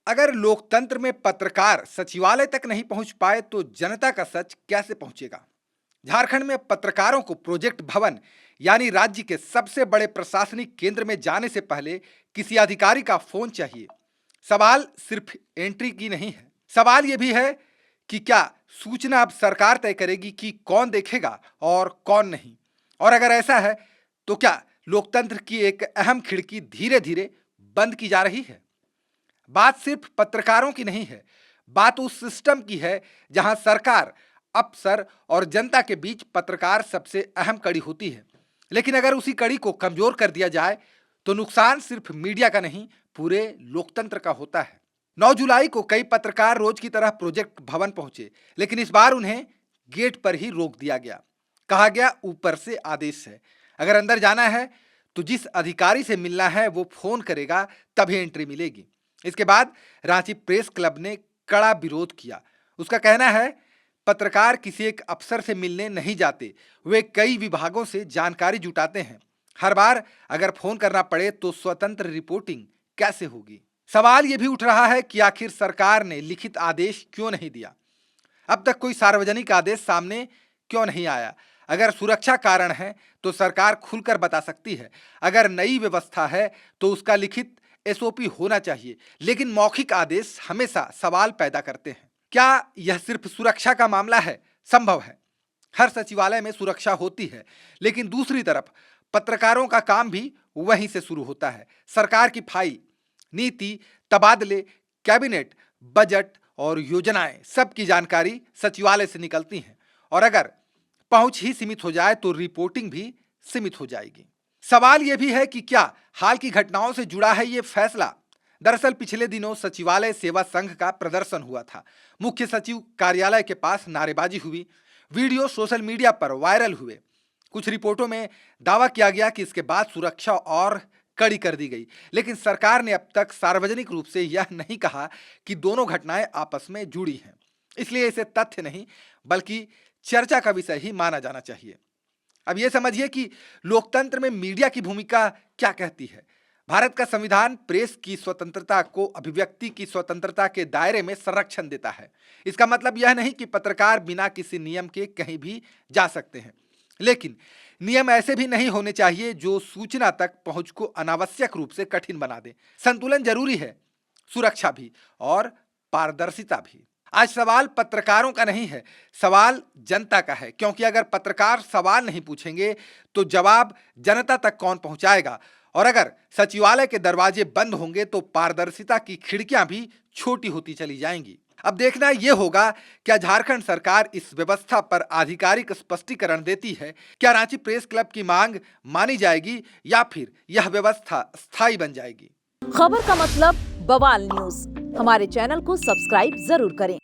अगर लोकतंत्र में पत्रकार सचिवालय तक नहीं पहुंच पाए तो जनता का सच कैसे पहुंचेगा? झारखंड में पत्रकारों को प्रोजेक्ट भवन यानी राज्य के सबसे बड़े प्रशासनिक केंद्र में जाने से पहले किसी अधिकारी का फोन चाहिए। सवाल सिर्फ एंट्री की नहीं है, सवाल यह भी है कि क्या सूचना अब सरकार तय करेगी कि कौन देखेगा और कौन नहीं। और अगर ऐसा है तो क्या लोकतंत्र की एक अहम खिड़की धीरे धीरे बंद की जा रही है? बात सिर्फ पत्रकारों की नहीं है, बात उस सिस्टम की है जहां सरकार, अफसर और जनता के बीच पत्रकार सबसे अहम कड़ी होती है। लेकिन अगर उसी कड़ी को कमजोर कर दिया जाए तो नुकसान सिर्फ मीडिया का नहीं, पूरे लोकतंत्र का होता है। 9 जुलाई को कई पत्रकार रोज की तरह प्रोजेक्ट भवन पहुंचे, लेकिन इस बार उन्हें गेट पर ही रोक दिया गया। कहा गया ऊपर से आदेश है, अगर अंदर जाना है तो जिस अधिकारी से मिलना है वो फोन करेगा तभी एंट्री मिलेगी। इसके बाद रांची प्रेस क्लब ने कड़ा विरोध किया। उसका कहना है पत्रकार किसी एक अफसर से मिलने नहीं जाते, वे कई विभागों से जानकारी जुटाते हैं। हर बार अगर फोन करना पड़े तो स्वतंत्र रिपोर्टिंग कैसे होगी? सवाल यह भी उठ रहा है कि आखिर सरकार ने लिखित आदेश क्यों नहीं दिया? अब तक कोई सार्वजनिक आदेश सामने क्यों नहीं आया? अगर सुरक्षा कारण है तो सरकार खुलकर बता सकती है। अगर नई व्यवस्था है तो उसका लिखित एसओपी होना चाहिए। लेकिन मौखिक आदेश हमेशा सवाल पैदा करते हैं। क्या यह सिर्फ सुरक्षा का मामला है? संभव है, हर सचिवालय में सुरक्षा होती है, लेकिन दूसरी तरफ पत्रकारों का काम भी वहीं से शुरू होता है। सरकार की फाइल, नीति, तबादले, कैबिनेट, बजट और योजनाएं, सबकी जानकारी सचिवालय से निकलती हैं। और अगर पहुंच ही सीमित हो जाए तो रिपोर्टिंग भी सीमित हो जाएगी। सवाल यह भी है कि क्या हाल की घटनाओं से जुड़ा है यह फैसला? दरअसल पिछले दिनों सचिवालय सेवा संघ का प्रदर्शन हुआ था। मुख्य सचिव कार्यालय के पास नारेबाजी हुई, वीडियो सोशल मीडिया पर वायरल हुए। कुछ रिपोर्टों में दावा किया गया कि इसके बाद सुरक्षा और कड़ी कर दी गई, लेकिन सरकार ने अब तक सार्वजनिक रूप से यह नहीं कहा कि दोनों घटनाएं आपस में जुड़ी हैं। इसलिए इसे तथ्य नहीं बल्कि चर्चा का विषय ही माना जाना चाहिए। अब यह समझिए कि लोकतंत्र में मीडिया की भूमिका क्या कहती है। भारत का संविधान प्रेस की स्वतंत्रता को अभिव्यक्ति की स्वतंत्रता के दायरे में संरक्षण देता है। इसका मतलब यह नहीं कि पत्रकार बिना किसी नियम के कहीं भी जा सकते हैं, लेकिन नियम ऐसे भी नहीं होने चाहिए जो सूचना तक पहुंच को अनावश्यक रूप से कठिन बना दे। संतुलन जरूरी है, सुरक्षा भी और पारदर्शिता भी। आज सवाल पत्रकारों का नहीं है, सवाल जनता का है, क्योंकि अगर पत्रकार सवाल नहीं पूछेंगे तो जवाब जनता तक कौन पहुंचाएगा? और अगर सचिवालय के दरवाजे बंद होंगे तो पारदर्शिता की खिड़कियां भी छोटी होती चली जाएंगी। अब देखना यह होगा क्या झारखंड सरकार इस व्यवस्था पर आधिकारिक स्पष्टीकरण देती है। क्या रांची प्रेस क्लब की मांग मानी जाएगी या फिर यह व्यवस्था स्थायी बन जाएगी? खबर का मतलब बवाल न्यूज। हमारे चैनल को सब्सक्राइब जरूर करें।